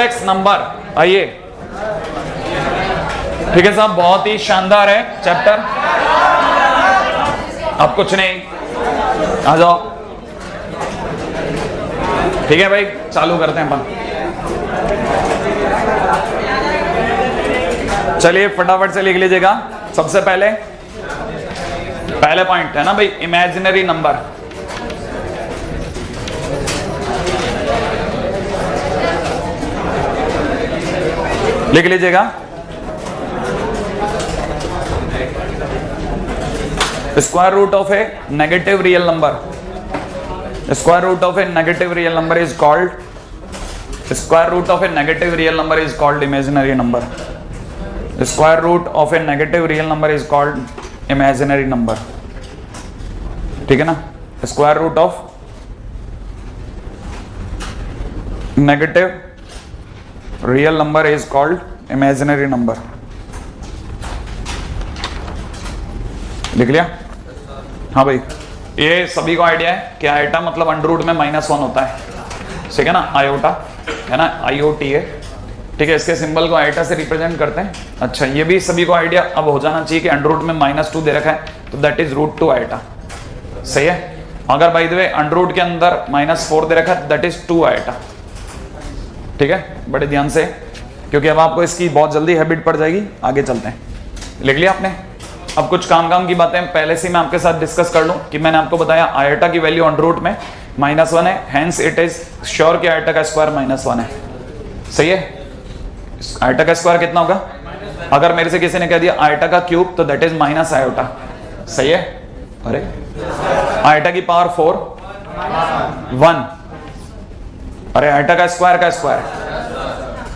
Complex number. आइए, ठीक है साहब, बहुत ही शानदार है चैप्टर। अब कुछ नहीं, आ जाओ। ठीक है भाई, चालू करते हैं अपन। चलिए फटाफट से लिख लीजिएगा। सबसे पहले पॉइंट है ना भाई, इमेजिनरी नंबर। लिख लीजिएगा। Square root of a negative real number, square root of a negative real number is called, square root of a negative real number is called imaginary number. Square root of a negative real number is called imaginary number. ठीक है ना, square root of negative real number is called imaginary number. लिख लिया? हाँ भाई, ये सभी को आइडिया है कि आयोटा मतलब अंडर रूट में -1 होता है, ठीक है ना, आयोटा है ना, IOTA है, ठीक है। इसके सिंबल को आयोटा से रिप्रेजेंट करते हैं। अच्छा, ये भी सभी को आइडिया अब हो जाना चाहिए कि अंडर रूट में -2 दे रखा है, तो दैट इज √2 आयोटा, सही है। अगर by the way under root के अंदर -4 दे रखा है, दैट इज 2 आयोटा, ठीक है। बड़े ध्यान से, क्योंकि अब आपको इसकी बहुत जल्दी हैबिट पड़ जाएगी। आगे चलते हैं। लिख लिया आपने? अब कुछ काम की बातें पहले से मैं आपके साथ डिस्कस कर लूं कि मैंने आपको बताया आयोटा की वैल्यू अंडर रूट में -1 है, हेंस इट इज श्योर कि आयोटा का स्क्वायर -1 है, सही है। आयोटा का स्क्वायर कितना होगा? अगर मेरे से किसी ने कह दिया आयोटा का क्यूब, तो दैट इज माइनस आयोटा, सही है। अरे आयोटा की पावर 4 1, अरे आयोटा का स्क्वायर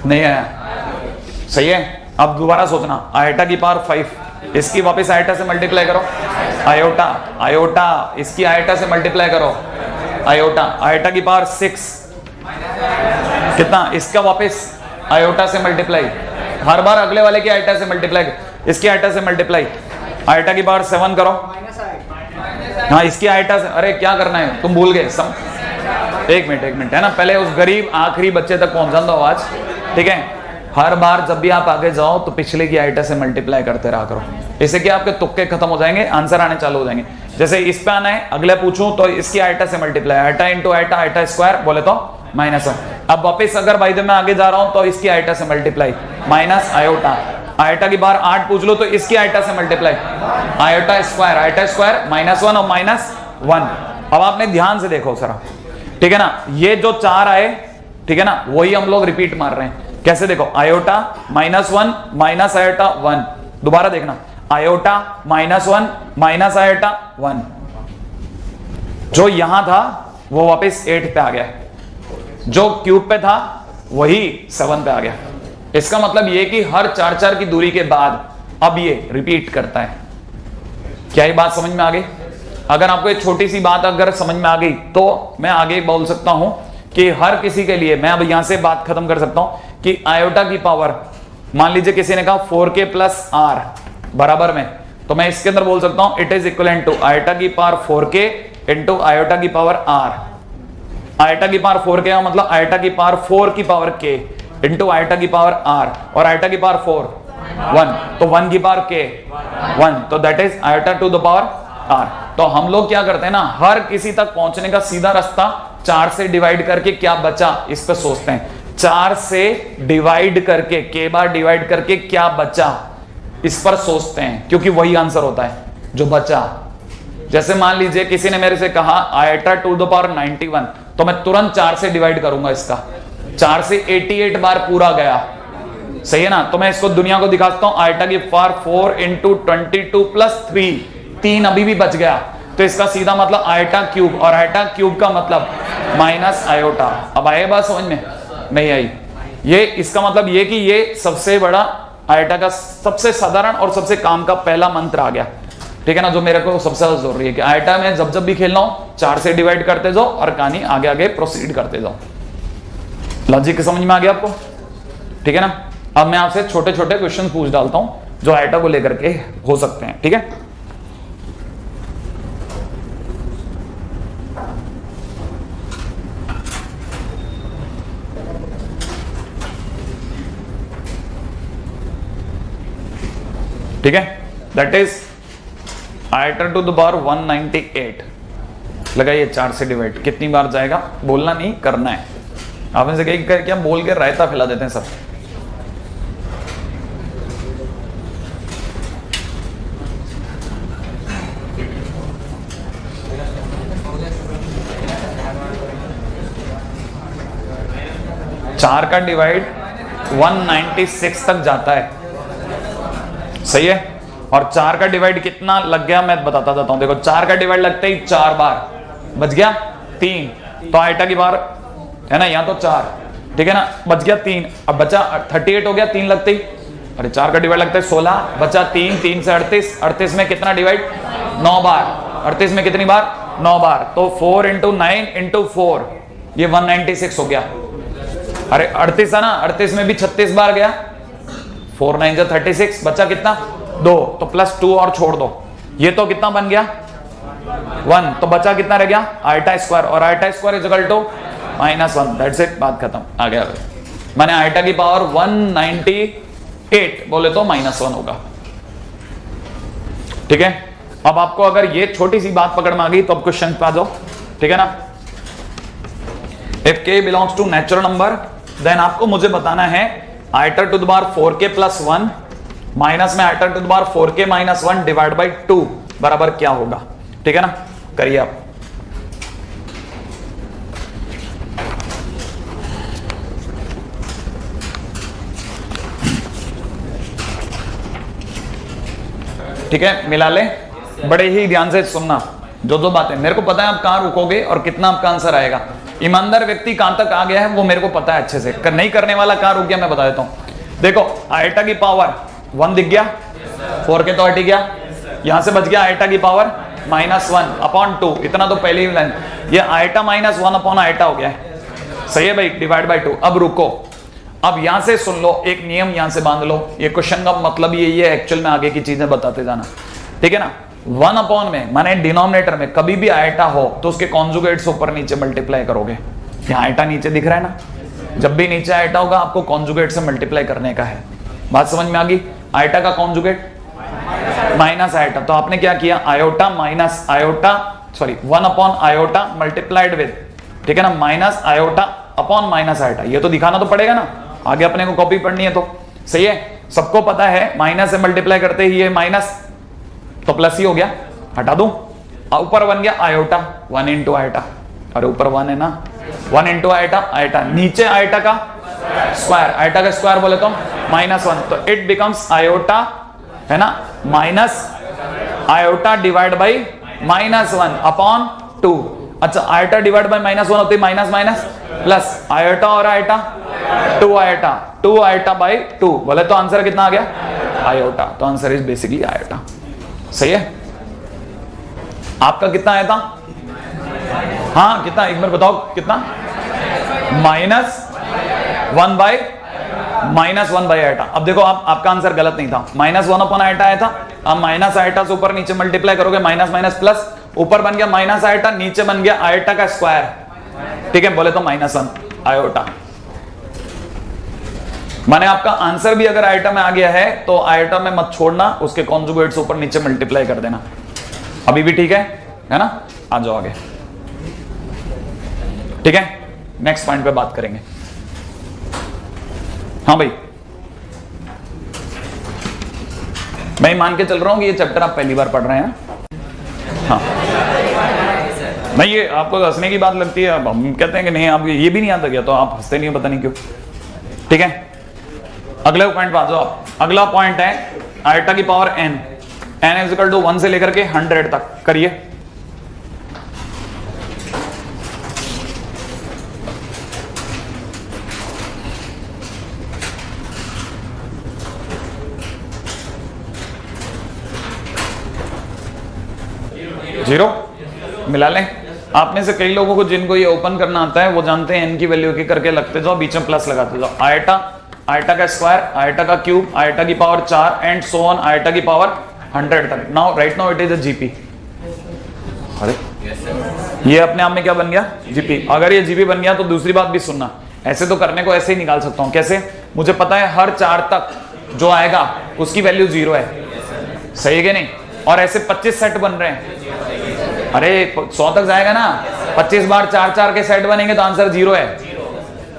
नहीं आया, सही है। अब दोबारा सोचना, आयोटा की पावर 5, इसकी वापस आयोटा से मल्टीप्लाई करो, आयोटा इसकी आयोटा से मल्टीप्लाई करो, आयोटा की पावर 6 कितना, इसका वापस आयोटा से मल्टीप्लाई, हर बार अगले वाले की आयोटा से मल्टीप्लाई, इसकी आयोटा से मल्टीप्लाई, आयोटा की पावर 7 करो, हाँ इसकी आयोटा से। अरे क्या करना है, तुम भूल गए एक मिनट है ना, पहले उस गरीब आखिरी बच्चे तक पहुंचा दो आवाज, ठीक है। हर बार जब भी आप आगे जाओ तो पिछले की आयोटा से मल्टीप्लाई करते रहा करो, इससे क्या आपके तुक्के खत्म हो जाएंगे, आंसर आने चालू हो जाएंगे। जैसे इस पे आना है, अगले पूछूं तो इसकी आयोटा से multiply, iota into iota, iota square बोले तो -1। अब वापिस अगर भाई मैं आगे जा रहा हूं तो इसकी आयोटा से मल्टीप्लाई, माइनस आयोटा, आयोटा की बार 8 पूछ लो तो इसकी आयोटा से मल्टीप्लाई, आयोटा स्क्वायर -1 और -1। अब आपने ध्यान से देखो सर, ठीक है ना, ये जो 4 आए, ठीक है ना, वही हम लोग रिपीट मार रहे हैं। कैसे देखो, आयोटा -1 माइनस आयोटा 1, दोबारा देखना, आयोटा -1 माइनस आयोटा 1, जो यहां था वो वापस 8 पे आ गया, जो क्यूब पे था वही 7 पे आ गया। इसका मतलब ये कि हर 4 की दूरी के बाद अब ये रिपीट करता है। क्या ये बात समझ में आ गई? अगर आपको एक छोटी सी बात अगर समझ में आ गई तो मैं आगे बोल सकता हूं कि हर किसी के लिए मैं अब यहां से बात खत्म कर सकता हूं कि आयोटा की पावर, मान लीजिए किसी ने कहा 4k + r बराबर में, तो मैं इसके अंदर बोल सकता हूं it is equivalent to iota की पावर 4k इंटू आयोटा की पावर r। आयोटा की पावर 4k का मतलब आयोटा की पावर 4 की पावर k इंटू आयोटा की पावर r, और आयोटा की पावर 4 1, तो 1 की पावर k 1, तो that is iota to the power r। तो हम लोग क्या करते हैं ना, हर किसी तक पहुंचने का सीधा रास्ता 4 से डिवाइड करके क्या बचा इस पर सोचते हैं, 4 से डिवाइड करके k बार डिवाइड करके क्या बचा इस पर सोचते हैं, क्योंकि वही आंसर होता है जो बचा। जैसे मान लीजिए किसी ने मेरे से कहा आयोटा टू द पावर 91, तो मैं तुरंत 4 से डिवाइड करूंगा, इसका 4 से 88 बार पूरा गया, सही है ना। तो मैं इसको दुनिया को दिखाता हूं, आयोटा की पावर 4 इंटू 22 + 3 अभी भी बच गया, तो इसका सीधा मतलब आयोटा क्यूब, और आयोटा क्यूब का मतलब माइनस आयोटा। अब आए बात समझ में? नहीं आई? ये इसका मतलब ये कि ये सबसे बड़ा आयोटा का सबसे साधारण और सबसे काम का पहला मंत्र आ गया, ठीक है ना, जो मेरे को सबसे ज्यादा जरूरी है कि आयोटा में जब भी खेलना हो 4 से डिवाइड करते जाओ और कहानी आगे आगे प्रोसीड करते जाओ। लॉजिक समझ में आ गया आपको? ठीक है ना। अब मैं आपसे छोटे छोटे क्वेश्चन पूछ डालता हूं जो आयोटा को लेकर के हो सकते हैं, ठीक है। ठीक है, that is iota to the power 198। लगाइए 4 से डिवाइड, कितनी बार जाएगा बोलना नहीं, करना है। आपने से कही क्या बोल के रायता फैला देते हैं सब। चार का डिवाइड 196 तक जाता है, सही है। और 4 का डिवाइड कितना लग गया मैं बताता जाता हूं। देखो 4 का डिवाइड लगते ही 4 बार, बच गया 3, तो आइटा की बार है ना, यहाँ तो 4, ठीक है ना, बच गया 3। अब बचा 38 हो गया 3 लगते ही, अरे 4 का डिवाइड लगता है 16, बचा 3, 3 से 38, 38 में कितना डिवाइड 9 बार, 38 में कितनी बार 9 बार, तो 4 इंटू 9 इंटू 4 ये 196 हो गया। अरे 38 है ना, 38 में भी 36 बार गया, 4 9 जा 36, बचा कितना 2, तो प्लस 2 और छोड़ दो, ये तो कितना बन गया 1, तो बचा कितना रह गया आइटा स्क्वायर, और iota square is equal to -1, that's it, बात खत्म। आ गया मैंने आइटा की पावर 198 बोले तो -1 होगा, ठीक है। अब आपको अगर ये छोटी सी बात पकड़ में आ गई तो अब क्वेश्चन पे आ जाओ, ठीक है ना। If k belongs to natural number then आपको मुझे बताना है iota to the power 4k plus 1 minus में iota to the power 4k minus 1 divide by 2 बराबर क्या होगा, ठीक है ना। करिए आप। ठीक है, मिला ले, बड़े ही ध्यान से सुनना जो जो बातें, मेरे को पता है आप कहां रुकोगे और कितना आपका आंसर आएगा। ईमानदार व्यक्ति कहां तक आ गया है वो मेरे को पता है अच्छे से, नहीं करने वाला कहां रुक गया मैं बता देता हूं। देखो आइटा की पावर 1 दिख गया, 4k तो हट गया, यहां से बच गया आइटा की पावर -1 अपॉन 2, इतना तो पहले ही लाइन, ये आइटा -1 अपॉन आइटा हो गया है, सही है भाई, डिवाइड बाई 2। अब रुको, अब यहां से सुन लो, एक नियम यहां से बांध लो, ये क्वेश्चन का मतलब यही है एक्चुअल में, आगे की चीजें बताते जाना, ठीक है ना। 1 अपॉन में माने डिनोमिनेटर में कभी भी आइटा हो तो उसके कॉन्जुगेट से ऊपर नीचे मल्टीप्लाई करोगे। यहाँ आइटा नीचे दिख रहा है ना, जब भी नीचे आइटा होगा आपको कॉन्जुगेट से मल्टीप्लाई करने का है। बात समझ में आ गई। आइटा का कॉन्जुगेट माइनस आइटा, तो आपने क्या किया iota minus iota, sorry 1 upon iota multiplied with, ठीक है ना, minus iota upon minus iota, ये तो दिखाना तो पड़ेगा ना, आगे अपने को कॉपी पढ़नी है तो, सही है। सबको पता है माइनस से मल्टीप्लाई करते ही ये माइनस तो प्लस ही हो गया, हटा दूं, ऊपर बन गया आयोटा 1 इंटू आयोटा, अरे ऊपर 1 है ना, 1 इंटू आयोटा आयोटा, नीचे आयोटा का स्क्वायर, आयोटा का स्क्वायर बोले तो -1, तो इट बिकम्स आयोटा है ना minus iota divide by -1 upon 2। अच्छा आयोटा डिवाइड बाई -1 होती है माइनस माइनस प्लस, आयोटा और आयोटा 2 आयोटा, 2 आयोटा बाई 2 बोले तो आंसर कितना आ गया आयोटा, तो आंसर इज बेसिकली आयोटा, सही है। आपका कितना आया था, हाँ कितना एक बार बताओ कितना, -1 बाई आइटा। अब देखो आप, आपका आंसर गलत नहीं था, -1 अपॉन आइटा आया था, अब माइनस आइटा से ऊपर नीचे मल्टीप्लाई करोगे, माइनस माइनस प्लस, ऊपर बन गया माइनस आइटा, नीचे बन गया आइटा का स्क्वायर, ठीक है, बोले तो -1 आयोटा। माने आपका आंसर भी अगर आइटा में आ गया है तो आइटा में मत छोड़ना, उसके कॉन्जुगेट से ऊपर नीचे मल्टीप्लाई कर देना। अभी भी ठीक है ना, आ जाओ आगे, ठीक है, नेक्स्ट पॉइंट पे बात करेंगे। हाँ भाई, मैं मान के चल रहा हूं कि ये चैप्टर आप पहली बार पढ़ रहे हैं। हाँ नहीं, ये आपको हंसने की बात लगती है, अब हम कहते हैं कि नहीं आप ये भी नहीं आता गया, तो आप हंसते नहीं हो, पता नहीं क्यों, ठीक है। अगले पॉइंट पे आ जाओ आप। अगला पॉइंट है आइटा की power n, n is equal to 1 से लेकर के 100 तक, करिए। जीरो मिला लें। आप में से कई लोगों को जिनको ये ओपन करना आता है वो जानते हैं n की वैल्यू की करके लगते जाओ, बीच में प्लस लगाते जाओ, आइटा, आइटा का स्क्वायर, आइटा का क्यूब, आइटा की power 4 and so on iota की पावर 100 तक। Now right now it is a GP. अरे ये अपने आप में क्या बन गया जीपी। अगर ये जीपी बन गया तो दूसरी बात भी सुनना, ऐसे तो करने को ऐसे ही निकाल सकता हूं। कैसे? मुझे पता है हर 4 तक जो आएगा उसकी वैल्यू 0 है, सही है कि नहीं? और ऐसे 25 सेट बन रहे हैं, अरे 100 तक जाएगा ना, 25 बार 4-4 के सेट बनेंगे तो आंसर 0 है,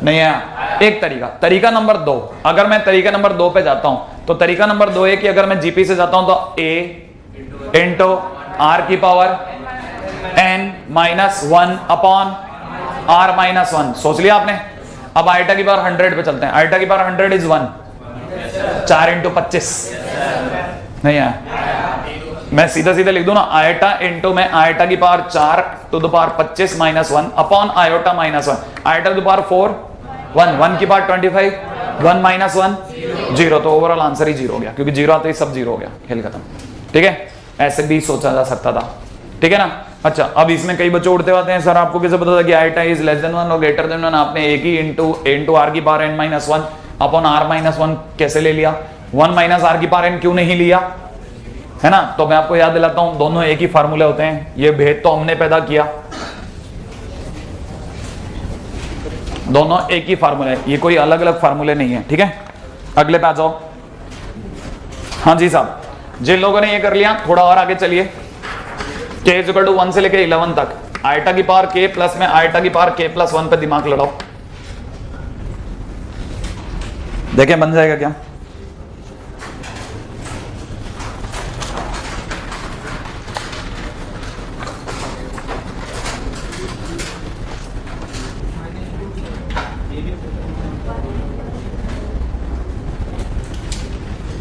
नहीं है। एक तरीका नंबर 2, अगर मैं तरीका नंबर 2 पे जाता हूं तो तरीका नंबर 2 है कि अगर मैं जीपी से जाता हूं तो a इंटू आर की पावर n-1 अपॉन r-1, सोच लिया आपने। अब आइटा की पावर 100 पे चलते हैं, आइटा की पावर 100 इज 1, 4 इंटू 25, नहीं है। मैं सीधा सीधा लिख दूं ना, आयटा इंटू में आयटा की power 4 to the power 25 -1 upon iota -1, iota to the power 4 1, 1 की पावर 25, 1 -1 0, तो ओवरऑल आंसर ही 0 हो गया, क्योंकि 0 आते ही सब 0 हो गया, खेल खत्म। ठीक है, ऐसे भी सोचा जा सकता था, ठीक है ना। अच्छा, अब इसमें कई बच्चे उड़ते आते हैं, सर आपको कैसे पता था कि आयटा इज लेस देन 1 और ग्रेटर देन 1? आपने एक ही इंटू आर की पावर n-1 अपॉन r-1 कैसे ले लिया? 1 माइनस आर की पावर n क्यों नहीं लिया, है ना? तो मैं आपको याद दिलाता हूं, दोनों एक ही फार्मूले होते हैं, ये भेद तो हमने पैदा किया, दोनों एक ही फार्मूले, ये कोई अलग अलग फार्मूले नहीं है, ठीक है। अगले पे आ जाओ। हाँ जी साहब, जिन लोगों ने ये कर लिया थोड़ा और आगे चलिए, k इक्वल टू 1 से लेके 11 तक आयटा की पावर k प्लस में आयटा की पावर k प्लस 1 पे दिमाग लड़ाओ, देखें बन जाएगा क्या।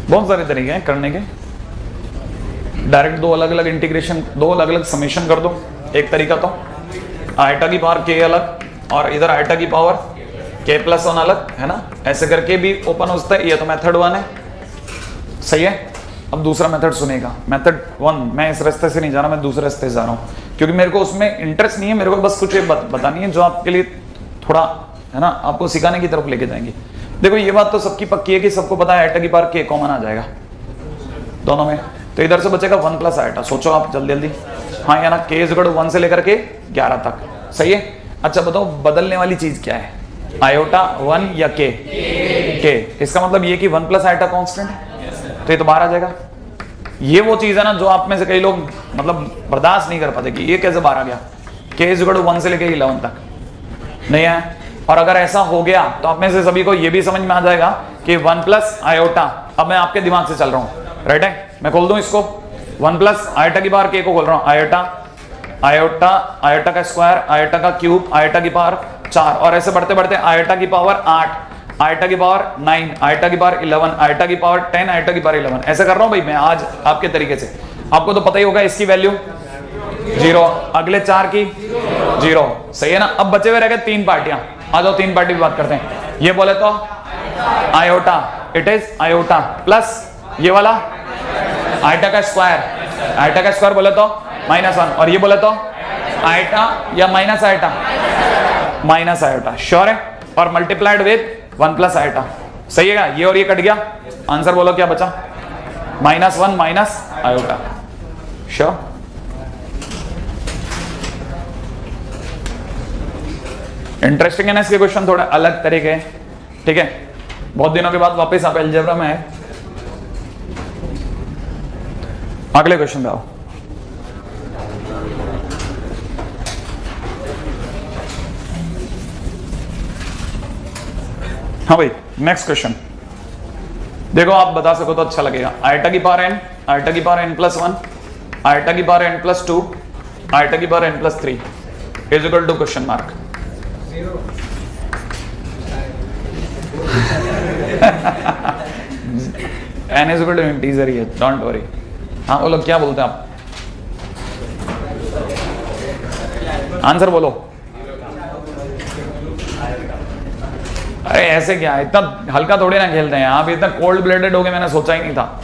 बहुत सारे तरीके हैं करने के, डायरेक्ट दो अलग अलग इंटीग्रेशन, दो अलग अलग समेशन कर दो। एक तरीका तो आयटा की पावर k अलग और इधर आयटा की पावर k प्लस 1 अलग, है ना, ऐसे करके भी ओपन होता है। ये तो मेथड 1 है, सही है। अब दूसरा मेथड सुनेगा, मेथड 1, मैं इस रास्ते से नहीं जा रहा, मैं दूसरे रास्ते से जा रहा हूँ, क्योंकि मेरे को उसमें इंटरेस्ट नहीं है, मेरे को बस कुछ बतानी है जो आपके लिए थोड़ा, है ना, आपको सिखाने की तरफ लेके जाएंगे। देखो ये बात तो सबकी पक्की है कि सबको पता है आयटा की पावर k कॉमन आ जाएगा दोनों में, तो इधर से बचेगा 1 प्लस आयटा। सोचो आप जल्दी जल्दी, हाँ या ना, k इक्वल टू 1 से लेकर के 11 तक, सही है। अच्छा बताओ बदलने वाली चीज क्या है, आयोटा 1 या k? इसका मतलब ये कि 1 प्लस आयटा कांस्टेंट है, तो ये तो बाहर आ जाएगा। ये वो चीज है ना जो आप में से कई लोग मतलब बर्दाश्त नहीं कर पाते कि ये कैसे बाहर आ गया, k इक्वल टू 1 से लेकर 11 तक नहीं है। और अगर ऐसा हो गया तो आप में से सभी को ये भी समझ में आ जाएगा कि 1 प्लस आयोटा, अब मैं आपके दिमाग से चल रहा हूं, राइट है, मैं खोल दूं इसको, 1 प्लस आयटा की पावर k को खोल रहा हूं, आयटा का स्क्वायर, आयटा का क्यूब, आयटा की पावर 4, और ऐसे बढ़ते बढ़ते आयटा की पावर 8, आयटा की पावर 9, आयटा की पावर 11, आयटा की पावर 10, आयटा की पावर 11, ऐसे कर रहा हूं भाई मैं आज आपके तरीके से। आपको तो पता ही होगा इसकी वैल्यू 0, अगले 4 की 0, सही है ना। अब बचे हुए रह गए 3 पार्टियां, आ जाओ 3 पार्टी की बात करते हैं। ये बोले तो iota, it is iota plus ये वाला आयटा का स्क्वायर, आयटा का स्क्वायर बोले तो -1, और ये बोले तो आयटा या minus eta, minus iota, sure है, और मल्टीप्लाइड विद 1 प्लस आयटा, सही है। ये और ये कट गया, आंसर बोलो क्या बचा, -1 माइनस आयोटा, श्योर। इंटरेस्टिंग है ना इसके क्वेश्चन, थोड़ा अलग तरीके, ठीक है। बहुत दिनों के बाद वापस आप अलजेब्रा में है। अगले क्वेश्चन पे आओ। हाँ भाई नेक्स्ट क्वेश्चन देखो, आप बता सको तो अच्छा लगेगा। आयटा की पावर n, आयटा की पावर n प्लस 1, आयटा की पावर n प्लस 2, आयटा की power n plus 3 is equal to question mark. n is equal to integer ही है, डोंट वरी। हाँ बोलो क्या बोलते हैं आप, आंसर बोलो। अरे ऐसे क्या, इतना हल्का थोड़ी ना खेलते हैं आप, इतना कोल्ड ब्लडेड हो गए मैंने सोचा ही नहीं था।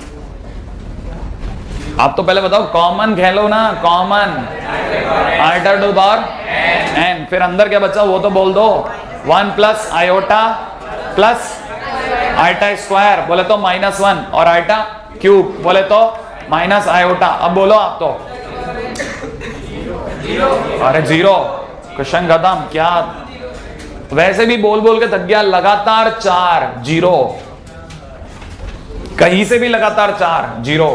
आप तो पहले बताओ कॉमन खेलो ना, common iota to power n, फिर अंदर क्या बचा वो तो बोल दो। 1 plus iota plus eta square बोले तो -1, और आयटा क्यूब बोले तो माइनस आयोटा। अब बोलो आप तो, अरे 0, क्वेश्चन खत्म। क्या वैसे भी बोल बोल के थक गया, लगातार 4 0, कहीं से भी लगातार 4 0।